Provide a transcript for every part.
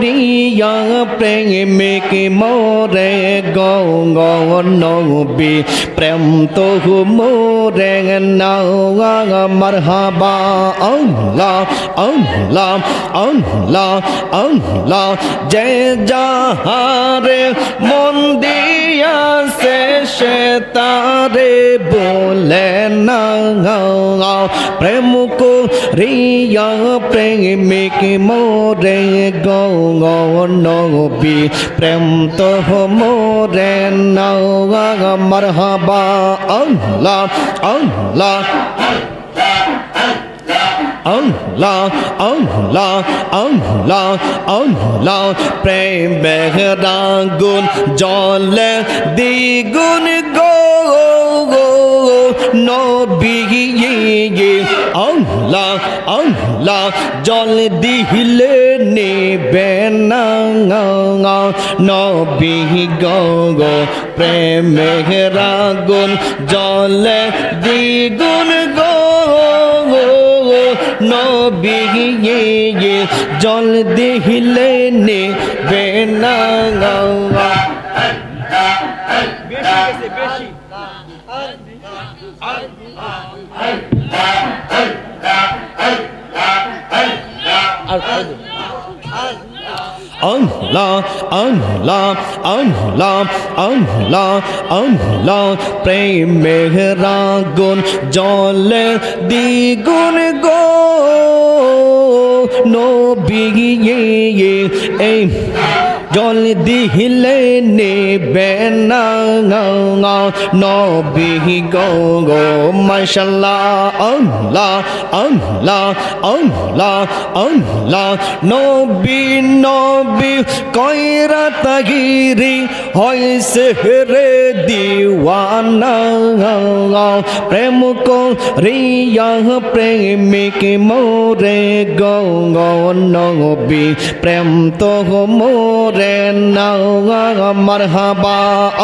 রিয়া প্রেমিক মোরে নবী প্রেম তো মোরে নাও মারহাবা আল্লাহ আল্লাহ আল্লাহ আল্লাহ যে যাহারে মন দিয়াছে সে তারে বলে না প্রেম রিয়া প্রেমিক মোরে নবী প্রেম তো মোরে নাও মারহাবা আল্লাহ আল্লাহ আল্লাহ আল্লাহ আল্লাহ আল্লাহ প্রেম বেহরাগুন জলে দ্বিগুণ গো নবী আল্লাহ আল্লাহ জল দিলে নেবে না নবী গো প্রেম বেহরাগুন জলে দ্বিগুণ গো নবী জল দিলে নেবে না বেশি আল্লাহ আল্লাহ আল্লাহ আল্লাহ আল্লাহ প্রেম মেহরাগুন জলে দ্বিগুণ গো নবী এই জল দিলে নেবে না নবী গো মাশাআল্লাহ আল্লাহ আল্লাহ আল্লাহ আল্লাহ নবী নবী কয়রা তাগিরি হইছে রে দিওয়ানা প্রেম কো রিয়া প্রেমিক মোরে গো নবী প্রেম তো মোরে নাও মারহাবা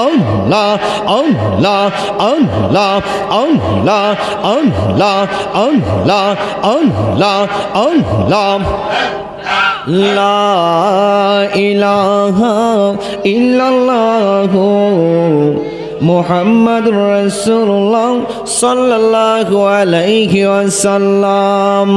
আল্লাহ আল্লাহ আল্লাহ আল্লাহ আল্লাহ আল্লাহ আল্লাহ আল্লাহ লা ইলাহা ইল্লাল্লাহ মুহাম্মাদুর রাসূলুল্লাহ সাল্লাল্লাহু আলাইহি ওয়াসাল্লাম।